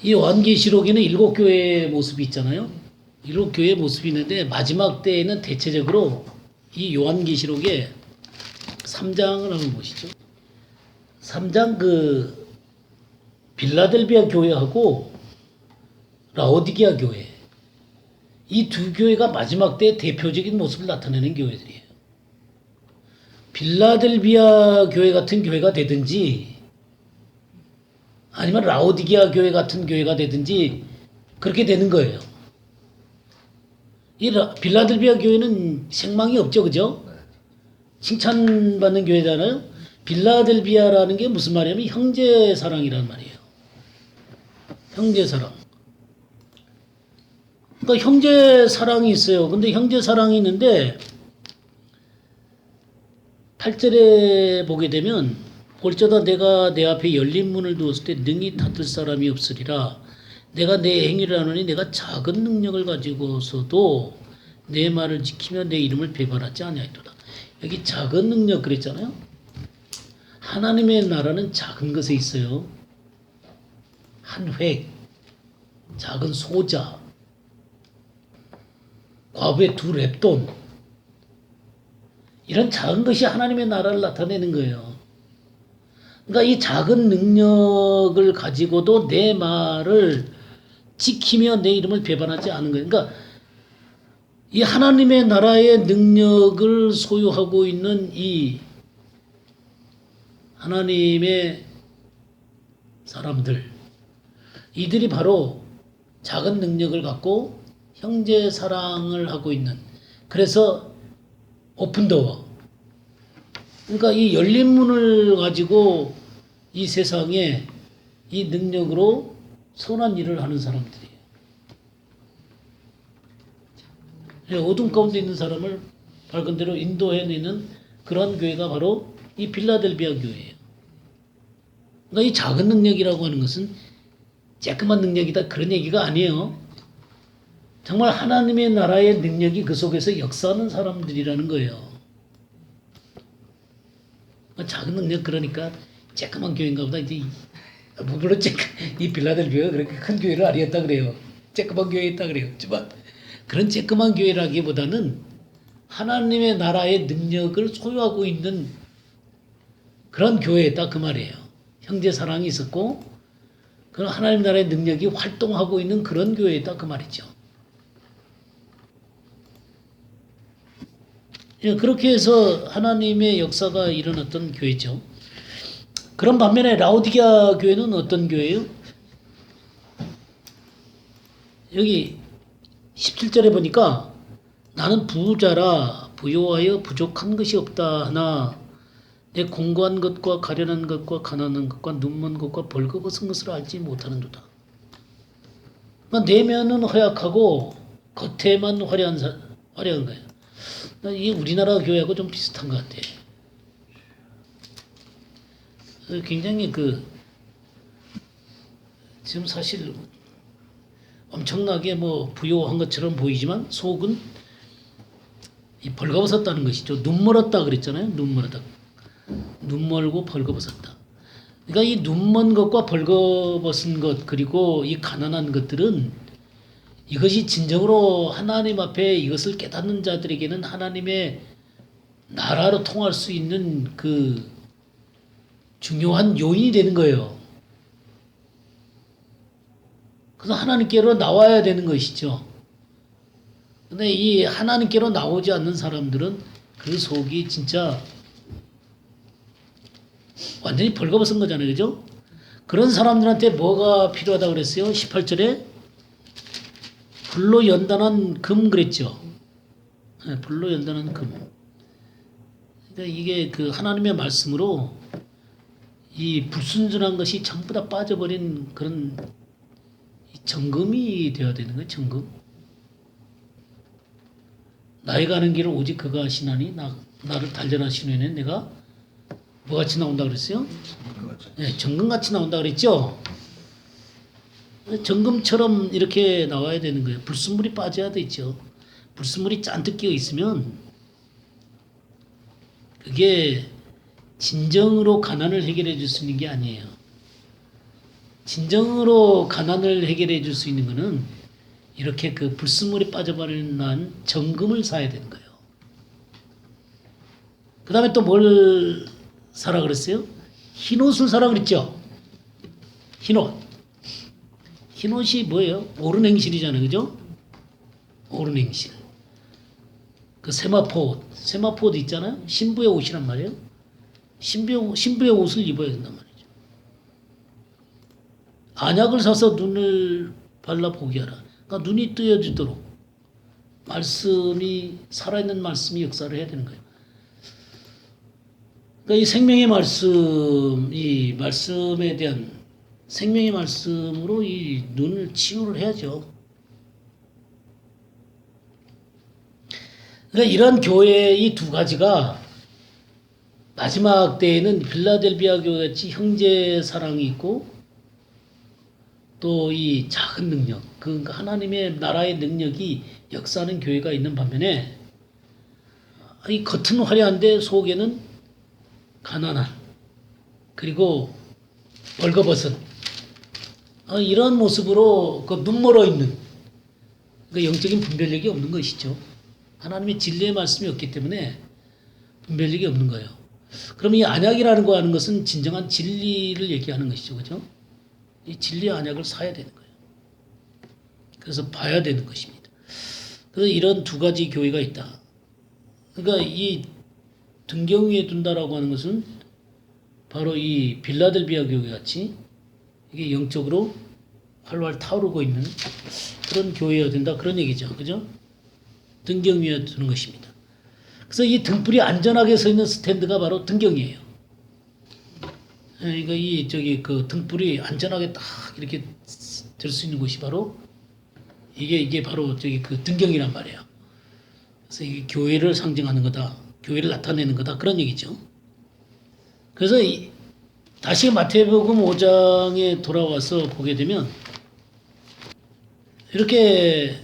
이 요한계시록에는 7교회의 모습이 있잖아요. 7교회의 모습이 있는데 마지막 때에는 대체적으로 이 요한계시록에 3장을 한번 보시죠. 3장 그 빌라델비아 교회하고 라오디게아 교회, 이 두 교회가 마지막 때 대표적인 모습을 나타내는 교회들이에요. 빌라델비아 교회 같은 교회가 되든지 아니면 라오디게아 교회 같은 교회가 되든지 그렇게 되는 거예요. 이 빌라델비아 교회는 생망이 없죠, 그죠? 칭찬받는 교회잖아요. 빌라델비아라는 게 무슨 말이냐면 형제 사랑이란 말이에요. 형제 사랑. 그러니까 형제 사랑이 있어요. 근데 형제 사랑이 있는데 8절에 보게 되면 올저다 내가 내 앞에 열린 문을 두었을 때 능히 닫을 사람이 없으리라. 내가 내 행위를 하노니 내가 작은 능력을 가지고서도 내 말을 지키며 내 이름을 배반하지 아니하리로다. 여기 작은 능력 그랬잖아요. 하나님의 나라는 작은 것에 있어요. 한 획, 작은 소자, 과부의 두 랩돈, 이런 작은 것이 하나님의 나라를 나타내는 거예요. 그러니까 이 작은 능력을 가지고도 내 말을 지키며 내 이름을 배반하지 않은 거예요. 그러니까 이 하나님의 나라의 능력을 소유하고 있는 이 하나님의 사람들, 이들이 바로 작은 능력을 갖고 형제 사랑을 하고 있는, 그래서 오픈도어, 그러니까 이 열린 문을 가지고 이 세상에 이 능력으로 선한 일을 하는 사람들이에요. 어둠 가운데 있는 사람을 밝은 대로 인도해내는 그런 교회가 바로 이 빌라델비아 교회예요. 그러니까 이 작은 능력이라고 하는 것은 쬐끄만 능력이다 그런 얘기가 아니에요. 정말 하나님의 나라의 능력이 그 속에서 역사하는 사람들이라는 거예요. 작은 능력 그러니까 쬐끄만 교회인가 보다. 이제 물론 이 빌라델비아가 그렇게 큰 교회를 아니었다 그래요. 쬐끄만 교회였다 그래요. 하지만 그런 쬐끄만 교회라기보다는 하나님의 나라의 능력을 소유하고 있는 그런 교회였다 그 말이에요. 형제 사랑이 있었고 그런 하나님 나라의 능력이 활동하고 있는 그런 교회였다 그 말이죠. 그렇게 해서 하나님의 역사가 일어났던 교회죠. 그런 반면에 라오디게아 교회는 어떤 교회예요? 여기 17절에 보니까 나는 부자라 부요하여 부족한 것이 없다 하나 내 공고한 것과 가련한 것과 가난한 것과 눈먼 것과 벌거벗은 것을 알지 못하는도다. 그러니까 내면은 허약하고 겉에만 화려한 거예요. 이게 우리나라 교회하고 좀 비슷한 것 같아. 굉장히 지금 사실 엄청나게 뭐 부요한 것처럼 보이지만 속은 이 벌거벗었다는 것이죠. 눈 멀었다 그랬잖아요. 눈 멀었다. 눈 멀고 벌거벗었다. 그러니까 이 눈먼 것과 벌거벗은 것 그리고 이 가난한 것들은 이것이 진정으로 하나님 앞에 이것을 깨닫는 자들에게는 하나님의 나라로 통할 수 있는 그 중요한 요인이 되는 거예요. 그래서 하나님께로 나와야 되는 것이죠. 근데 이 하나님께로 나오지 않는 사람들은 그 속이 진짜 완전히 벌거벗은 거잖아요. 그죠? 그런 사람들한테 뭐가 필요하다고 그랬어요? 18절에 불로 연단한 금 그랬죠. 네, 불로 연단한 금. 그러니까 이게 그 하나님의 말씀으로 이 불순전한 것이 전부 다 빠져버린 그런 정금이 되어야 되는 거예요. 정금. 나의 가는 길을 오직 그가 하시나니 나를 단련하신 후에는 내가 뭐같이 나온다 그랬어요? 네, 정금같이 나온다 그랬죠? 정금처럼 이렇게 나와야 되는 거예요. 불순물이 빠져야 되죠. 불순물이 잔뜩 끼어 있으면 그게 진정으로 가난을 해결해 줄 수 있는 게 아니에요. 진정으로 가난을 해결해 줄 수 있는 거는 이렇게 그 불순물에 빠져버린 난 정금을 사야 되는 거예요. 그 다음에 또 뭘 사라 그랬어요? 흰옷을 사라 그랬죠? 흰옷. 흰옷이 뭐예요? 옳은 행실이잖아요. 그죠? 옳은 행실. 그 세마포 옷. 세마포 옷 있잖아요. 신부의 옷이란 말이에요. 신부의 옷을 입어야 된단 말이에요. 안약을 사서 눈을 발라보게 하라. 그러니까 눈이 뜨여지도록 말씀이 살아있는 말씀이 역사를 해야 되는 거예요. 그러니까 이 생명의 말씀, 이 말씀에 대한 생명의 말씀으로 이 눈을 치유를 해야죠. 그러니까 이런 교회의 이 두 가지가 마지막 때에는 빌라델비아 교회 같이 형제 사랑이 있고 또 이 작은 능력, 그 하나님의 나라의 능력이 역사하는 교회가 있는 반면에 이 겉은 화려한데 속에는 가난한 그리고 벌거벗은 이런 모습으로 그 눈멀어 있는 그 영적인 분별력이 없는 것이죠. 하나님의 진리의 말씀이 없기 때문에 분별력이 없는 거예요. 그럼 이 안약이라는 거 하는 것은 진정한 진리를 얘기하는 것이죠. 그죠? 이 진리의 안약을 사야 되는 거예요. 그래서 봐야 되는 것입니다. 그래서 이런 두 가지 교회가 있다. 그러니까 이 등경 위에 둔다라고 하는 것은 바로 이 빌라델비아 교회 같이 이게 영적으로 활활 타오르고 있는 그런 교회여야 된다. 그런 얘기죠. 그죠? 등경 위에 두는 것입니다. 그래서 이 등불이 안전하게 서 있는 스탠드가 바로 등경이에요. 그러니까 그 등불이 안전하게 딱 이렇게 될 수 있는 곳이 바로 이게 바로 그 등경이란 말이에요. 그래서 이게 교회를 상징하는 거다. 교회를 나타내는 거다. 그런 얘기죠. 그래서 다시 마태복음 5장에 돌아와서 보게 되면 이렇게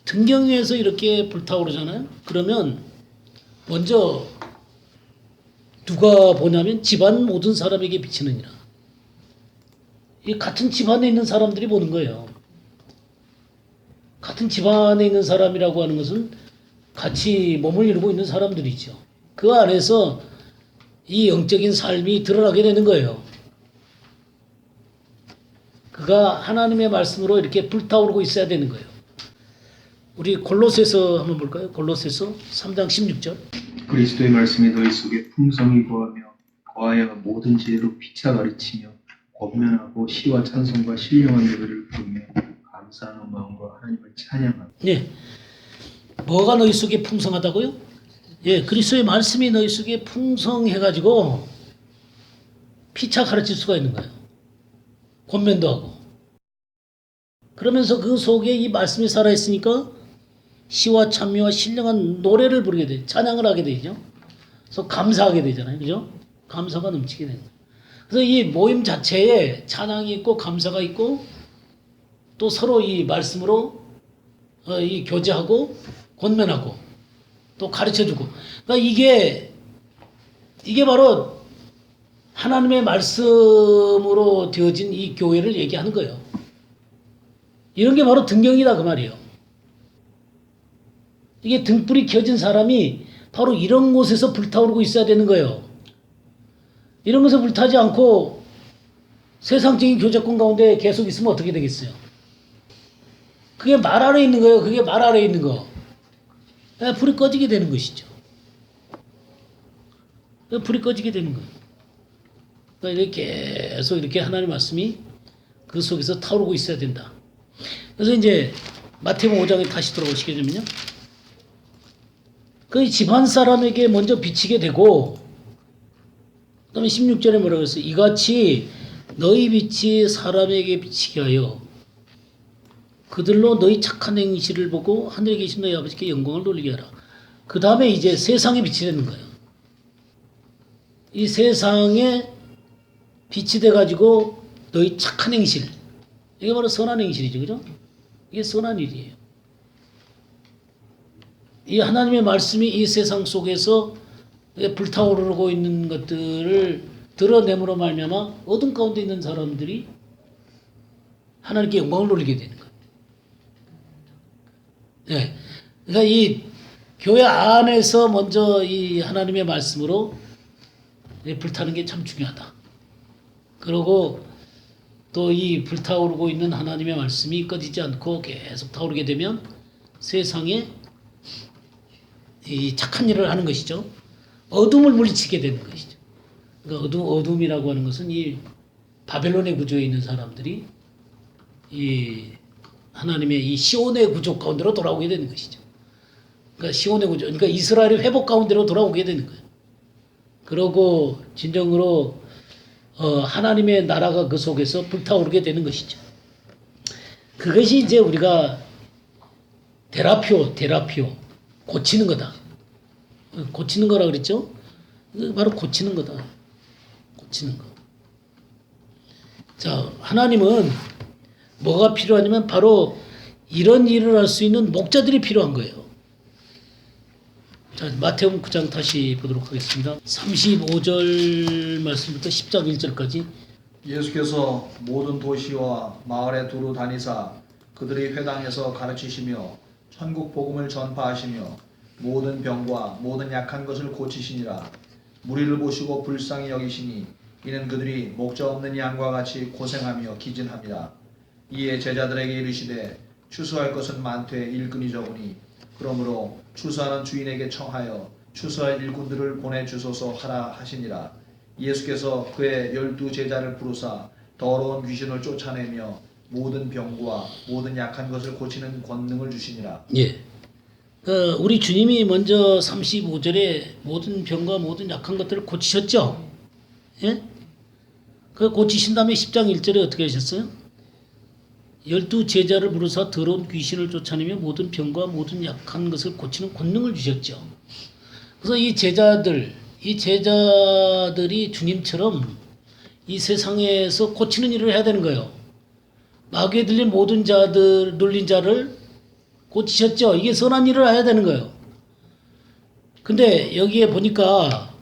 등경 위에서 이렇게 불타오르잖아요. 그러면 먼저 누가 보냐면 집안 모든 사람에게 비치느니라. 이 같은 집안에 있는 사람들이 보는 거예요. 같은 집안에 있는 사람이라고 하는 것은 같이 몸을 이루고 있는 사람들이죠. 그 안에서 이 영적인 삶이 드러나게 되는 거예요. 그가 하나님의 말씀으로 이렇게 불타오르고 있어야 되는 거예요. 우리 골로새서 한번 볼까요? 골로새서 3장 16절. 그리스도의 말씀이 너희 속에 풍성히 거하여 모든 지혜로 피차 가르치며 권면하고 시와 찬송과 신령한 노래를 부르며 감사하는 마음과 하나님을 찬양하며. 네. 뭐가 너희 속에 풍성하다고요? 예, 그리스도의 말씀이 너희 속에 풍성해가지고 피차 가르칠 수가 있는 거예요. 권면도 하고. 그러면서 그 속에 이 말씀이 살아있으니까 시와 찬미와 신령한 노래를 부르게 돼, 찬양을 하게 되죠. 그래서 감사하게 되잖아요, 그죠? 감사가 넘치게 되는 거예요. 그래서 이 모임 자체에 찬양이 있고 감사가 있고 또 서로 이 말씀으로 이 교제하고 권면하고 또 가르쳐주고. 그러니까 이게 바로 하나님의 말씀으로 되어진 이 교회를 얘기하는 거예요. 이런 게 바로 등경이다 그 말이에요. 이게 등불이 켜진 사람이 바로 이런 곳에서 불타오르고 있어야 되는 거예요. 이런 곳에 불타지 않고 세상적인 교제권 가운데 계속 있으면 어떻게 되겠어요? 그게 말 아래에 있는 거예요. 그게 말 아래에 있는 거. 불이 꺼지게 되는 것이죠. 불이 꺼지게 되는 거예요. 그러니까 이렇게 계속 이렇게 하나님의 말씀이 그 속에서 타오르고 있어야 된다. 그래서 이제 마태복음 5장에 다시 돌아오시게 되면요. 그 집안 사람에게 먼저 비치게 되고 그 다음에 16절에 뭐라고 했어요? 이같이 너희 빛이 사람에게 비치게 하여 그들로 너희 착한 행실을 보고 하늘에 계신 너희 아버지께 영광을 돌리게 하라. 그 다음에 이제 세상에 빛이 되는 거예요. 이 세상에 빛이 돼가지고 너희 착한 행실. 이게 바로 선한 행실이죠. 그죠? 이게 선한 일이에요. 이 하나님의 말씀이 이 세상 속에서 불타오르고 있는 것들을 드러내므로 말미암아 어둠 가운데 있는 사람들이 하나님께 영광을 돌리게 되는 거예요. 네. 그러니까 이 교회 안에서 먼저 이 하나님의 말씀으로 불타는 게 참 중요하다. 그리고 또 이 불타오르고 있는 하나님의 말씀이 꺼지지 않고 계속 타오르게 되면 세상에 이 착한 일을 하는 것이죠. 어둠을 물리치게 되는 것이죠. 그러니까 어둠이라고 하는 것은 이 바벨론의 구조에 있는 사람들이 이 하나님의 이 시온의 구조 가운데로 돌아오게 되는 것이죠. 그러니까 시온의 구조, 그러니까 이스라엘의 회복 가운데로 돌아오게 되는 거예요. 그러고 진정으로 하나님의 나라가 그 속에서 불타오르게 되는 것이죠. 그것이 이제 우리가 테라피오, 고치는 거다. 고치는 거라 그랬죠? 바로 고치는 거다. 고치는 거. 자, 하나님은 뭐가 필요하냐면 바로 이런 일을 할 수 있는 목자들이 필요한 거예요. 자, 마태복음 9장 다시 보도록 하겠습니다. 35절 말씀부터 10장 1절까지. 예수께서 모든 도시와 마을에 두루 다니사 그들이 회당에서 가르치시며 천국 복음을 전파하시며 모든 병과 모든 약한 것을 고치시니라. 무리를 보시고 불쌍히 여기시니 이는 그들이 목자 없는 양과 같이 고생하며 기진합니다. 이에 제자들에게 이르시되 추수할 것은 많되 일꾼이 적으니 그러므로 추수하는 주인에게 청하여 추수할 일꾼들을 보내주소서 하라 하시니라. 예수께서 그의 12 제자를 부르사 더러운 귀신을 쫓아내며 모든 병과 모든 약한 것을 고치는 권능을 주시니라. 예. 우리 주님이 먼저 35절에 모든 병과 모든 약한 것들을 고치셨죠? 예? 그 고치신 다음에 10장 1절에 어떻게 하셨어요? 12 제자를 부르사 더러운 귀신을 쫓아내며 모든 병과 모든 약한 것을 고치는 권능을 주셨죠. 그래서 이 제자들이 주님처럼 이 세상에서 고치는 일을 해야 되는 거예요. 마귀에 들린 모든 자들, 눌린 자를 고치셨죠. 이게 선한 일을 해야 되는 거예요. 근데 여기에 보니까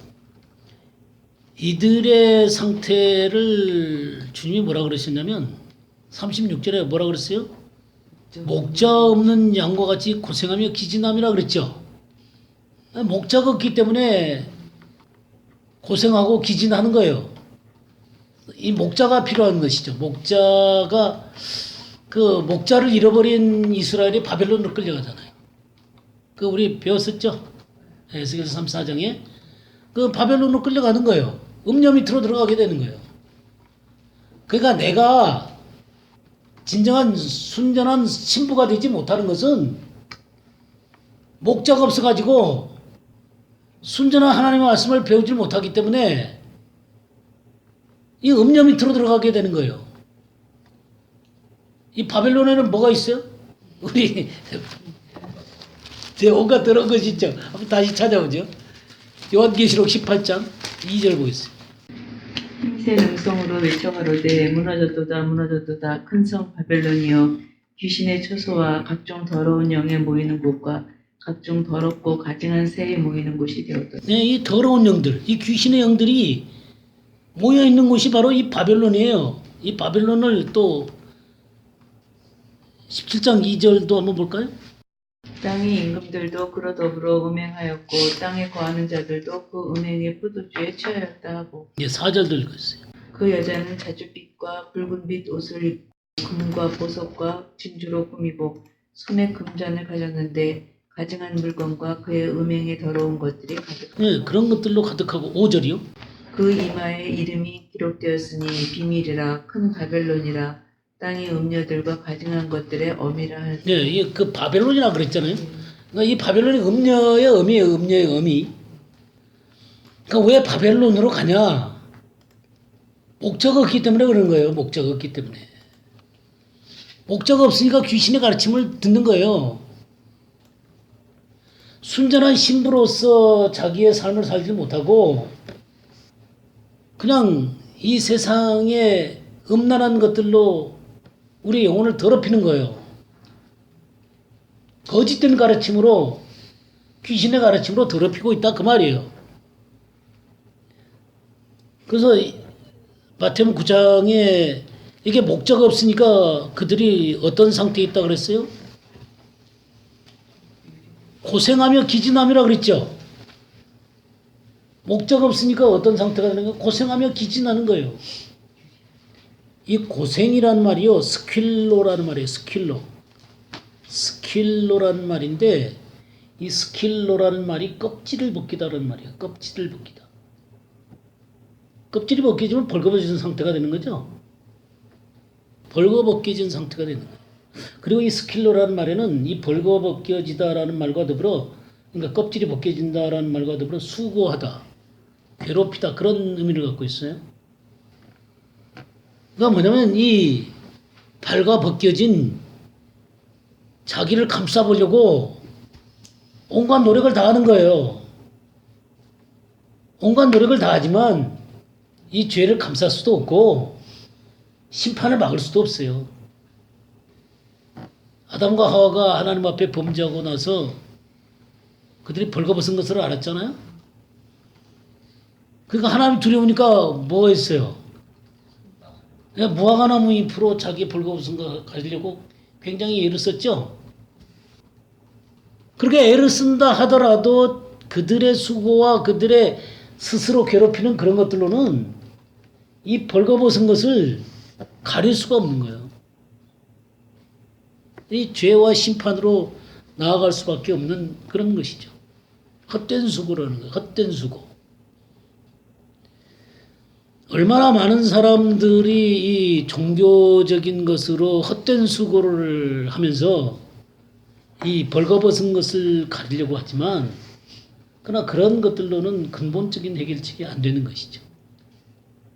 이들의 상태를 주님이 뭐라 그러셨냐면 36절에 뭐라 그랬어요? 목자 없는 양과 같이 고생하며 기진함이라 그랬죠. 목자가 없기 때문에 고생하고 기진하는 거예요. 이 목자가 필요한 것이죠. 목자를 잃어버린 이스라엘이 바벨론으로 끌려가잖아요. 우리 배웠었죠? 에스겔서 34장에 그 바벨론으로 끌려가는 거예요. 음녀 밑으로 들어가게 되는 거예요. 그러니까 내가 진정한 순전한 신부가 되지 못하는 것은 목자가 없어가지고 순전한 하나님의 말씀을 배우지 못하기 때문에 이 음녀 밑으로 들어가게 되는 거예요. 이 바벨론에는 뭐가 있어요? 우리 온갖 더러운 것이 있죠. 한번 다시 찾아보죠. 요한계시록 18장 2절 보겠습니다. 힘센 음성으로 외쳐가로되 무너졌도다 큰 성 바벨론이여 귀신의 처소와 각종 더러운 영에 모이는 곳과 각종 더럽고 가증한 새에 모이는 곳이 되었도다. 네, 이 더러운 영들, 이 귀신의 영들이 모여 있는 곳이 바로 이 바벨론이에요. 이 바벨론을 또 17장 2절도 한번 볼까요? 땅의 임금들도 그로 더불어 음행하였고 땅에 거하는 자들도 그 음행의 포도주에 취하였다 하고. 예, 4절도 읽었어요. 그 여자는 자줏빛과 붉은빛 옷을 입고 금과 보석과 진주로 꾸미고 손에 금잔을 가졌는데 가증한 물건과 그의 음행에 더러운 것들이 가득하고. 예, 그런 것들로 가득하고 5절이요. 그 이마에 이름이 기록되었으니 비밀이라 큰 바벨론이라 땅의 음녀들과 가증한 것들의 엄이라 할. 예, 이게 그 바벨론이라 그랬잖아요. 그러니까 이 바벨론이 음녀의 음이에요. 음녀의 음이. 그러니까 왜 바벨론으로 가냐? 목자가 없기 때문에 그런 거예요. 목자가 없기 때문에. 목자가 없으니까 귀신의 가르침을 듣는 거예요. 순전한 신부로서 자기의 삶을 살지 못하고 그냥 이 세상의 음란한 것들로 우리 영혼을 더럽히는 거예요. 거짓된 가르침으로, 귀신의 가르침으로 더럽히고 있다 그 말이에요. 그래서 마태복음 9장에 이게 목적 없으니까 그들이 어떤 상태에 있다 그랬어요? 고생하며 기진함이라 그랬죠. 목적 없으니까 어떤 상태가 되는 거예요? 고생하며 기진하는 거예요. 이 고생이라는 말이요, 스킬로라는 말이에요. 스킬로라는 말인데, 이 스킬로라는 말이 껍질을 벗기다라는 말이에요. 껍질을 벗기다. 껍질이 벗겨지면 벌거벗은 상태가 되는 거죠. 벌거벗겨진 상태가 되는 거예요. 그리고 이 스킬로라는 말에는 이 벌거벗겨지다라는 말과 더불어, 그러니까 껍질이 벗겨진다라는 말과 더불어 수고하다, 괴롭히다, 그런 의미를 갖고 있어요. 그러니까 뭐냐면 이 발과 벗겨진 자기를 감싸보려고 온갖 노력을 다하는 거예요. 온갖 노력을 다하지만 이 죄를 감쌀 수도 없고 심판을 막을 수도 없어요. 아담과 하와가 하나님 앞에 범죄하고 나서 그들이 벌거벗은 것을 알았잖아요. 그러니까 하나님 두려우니까 뭐 했어요? 무화과나무 잎으로 자기 벌거벗은 거 가지려고 굉장히 애를 썼죠. 그렇게 애를 쓴다 하더라도 그들의 수고와 그들의 스스로 괴롭히는 그런 것들로는 이 벌거벗은 것을 가릴 수가 없는 거예요. 이 죄와 심판으로 나아갈 수밖에 없는 그런 것이죠. 헛된 수고라는 거예요. 헛된 수고. 얼마나 많은 사람들이 이 종교적인 것으로 헛된 수고를 하면서 이 벌거벗은 것을 가리려고 하지만, 그러나 그런 것들로는 근본적인 해결책이 안 되는 것이죠.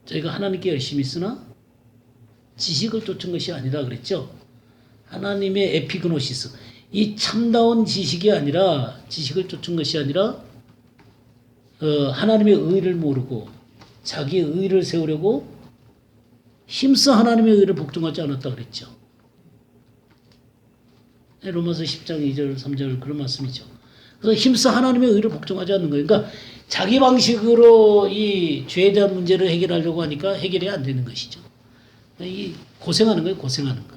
저희가 하나님께 열심히 쓰나 지식을 쫓은 것이 아니다 그랬죠. 하나님의 에피그노시스, 이 참다운 지식이 아니라, 지식을 쫓은 것이 아니라 하나님의 의를 모르고 자기의 의를 세우려고 힘써 하나님의 의를 복종하지 않았다 그랬죠. 로마서 10장 2절 3절 그런 말씀이죠. 그래서 힘써 하나님의 의를 복종하지 않는 거예요. 그러니까 자기 방식으로 이 죄에 대한 문제를 해결하려고 하니까 해결이 안 되는 것이죠. 이 고생하는 거예요. 고생하는 거.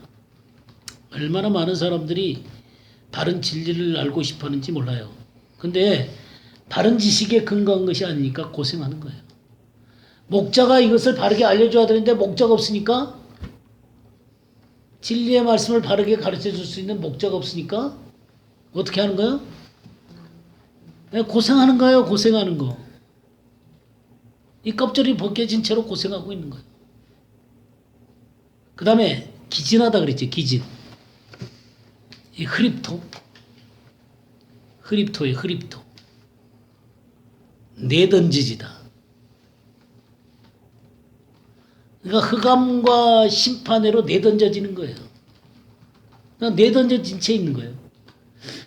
얼마나 많은 사람들이 바른 진리를 알고 싶어 하는지 몰라요. 근데 바른 지식에 근거한 것이 아니니까 고생하는 거예요. 목자가 이것을 바르게 알려줘야 되는데 목자가 없으니까, 진리의 말씀을 바르게 가르쳐 줄 수 있는 목자가 없으니까 어떻게 하는 거예요? 고생하는 거예요. 고생하는 거. 이 껍질이 벗겨진 채로 고생하고 있는 거예요. 그 다음에 기진하다 그랬지. 기진. 이 흐립토에 흐립토. 내던지지다. 그러니까 흑암과 심판으로 내던져지는 거예요. 그냥 내던져진 채 있는 거예요.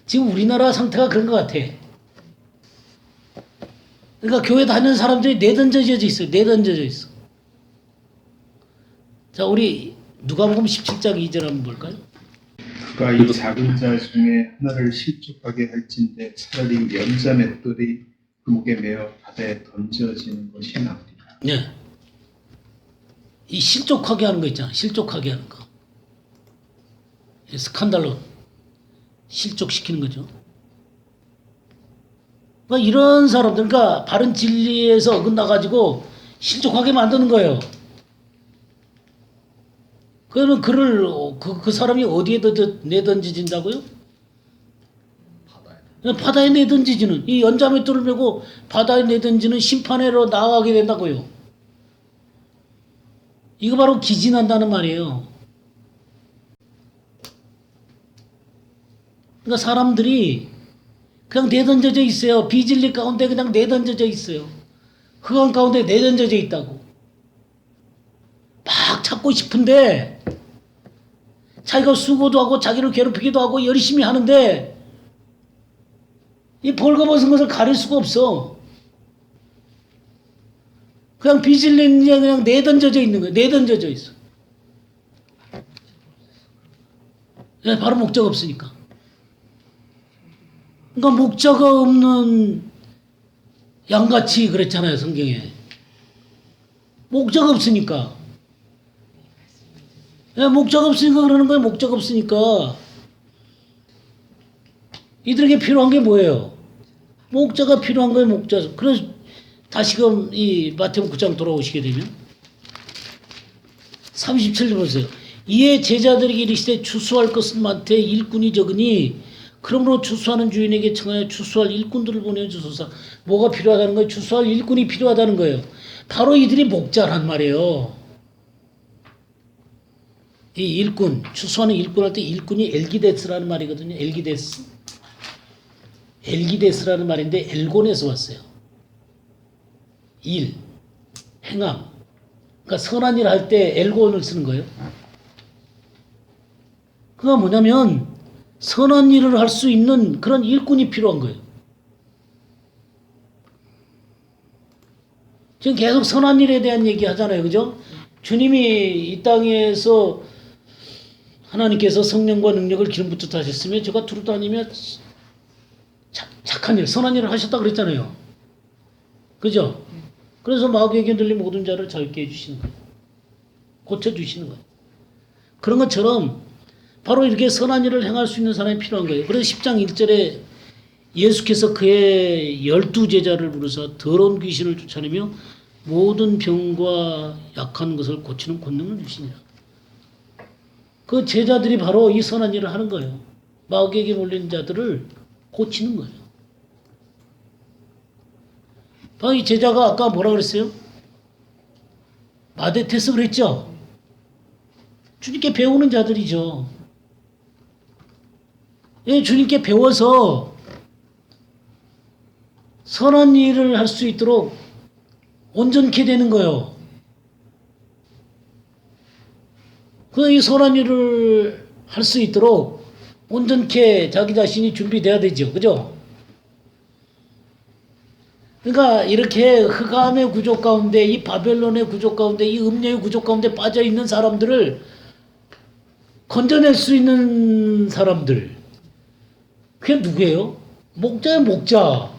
지금 우리나라 상태가 그런 것 같아. 그러니까 교회 다니는 사람들이 내던져져 있어요. 내던져져 있어. 자, 우리 누가복음 17장 2절 한번 볼까요? 그가 이 작은 자 중에 하나를 실족하게 할진대 차라리 연자 맷돌이 그 목에 매어 바다에 던져지는 것이 나으리라. 네. 이 실족하게 하는 거 있잖아. 실족하게 하는 거. 스칸달로 실족시키는 거죠. 그러니까 이런 사람들, 그러니까 바른 진리에서 어긋나가지고 실족하게 만드는 거예요. 그러면 그 사람이 어디에 내던져진다고요? 바다에 내던지지는, 이 연자맷돌을 메고 바다에 내던지는 심판회로 나아가게 된다고요. 이거 바로 기진한다는 말이에요. 그러니까 사람들이 그냥 내던져져 있어요. 비진리 가운데 그냥 내던져져 있어요. 흑암 가운데 내던져져 있다고. 막 찾고 싶은데 자기가 수고도 하고 자기를 괴롭히기도 하고 열심히 하는데 이 벌거벗은 것을 가릴 수가 없어. 그냥 비질린 게 그냥 내던져져 있는 거예요. 내던져져 있어. 바로 목적 없으니까. 그러니까 목자가 없는 양같이 그랬잖아요, 성경에. 목자가 없으니까. 목자가 없으니까 그러는 거예요. 목자가 없으니까. 이들에게 필요한 게 뭐예요? 목자가 필요한 거예요. 목자. 그래서 다시금 이 마태복음 9장 돌아오시게 되면 37절 보세요. 이에 제자들에게 이르시되 추수할 것은 많되 일꾼이 적으니 그러므로 추수하는 주인에게 청하여 추수할 일꾼들을 보내주소서. 뭐가 필요하다는 거예요? 추수할 일꾼이 필요하다는 거예요. 바로 이들이 목자란 말이에요. 이 일꾼, 추수하는 일꾼 할 때 일꾼이 엘기데스라는 말이거든요. 엘기데스. 엘기데스라는 말인데 엘곤에서 왔어요. 일, 행함. 그러니까 선한 일 할 때 엘곤을 쓰는 거예요. 그가 뭐냐면 선한 일을 할 수 있는 그런 일꾼이 필요한 거예요. 지금 계속 선한 일에 대한 얘기 하잖아요. 그죠? 주님이 이 땅에서 하나님께서 성령과 능력을 기름 붓듯 하셨으며 제가 두루 다니며 착한 일, 선한 일을 하셨다 그랬잖아요. 그죠? 그래서 마귀에게 들린 모든 자를 자유케 해주시는 거예요. 고쳐주시는 거예요. 그런 것처럼 바로 이렇게 선한 일을 행할 수 있는 사람이 필요한 거예요. 그래서 10장 1절에 예수께서 그의 12제자를 부르사 더러운 귀신을 쫓아내며 모든 병과 약한 것을 고치는 권능을 주시니라. 그 제자들이 바로 이 선한 일을 하는 거예요. 마귀에게 몰린 자들을 고치는 거예요. 바로 이 제자가 아까 뭐라 그랬어요? 마데테스 그랬죠? 주님께 배우는 자들이죠. 예, 주님께 배워서 선한 일을 할 수 있도록 온전케 되는 거예요. 이 선한 일을 할 수 있도록 온전케 자기 자신이 준비돼야 되죠. 그죠? 그러니까 이렇게 흑암의 구조 가운데, 이 바벨론의 구조 가운데, 이 음녀의 구조 가운데 빠져 있는 사람들을 건져낼 수 있는 사람들. 그게 누구예요? 목자예요, 목자.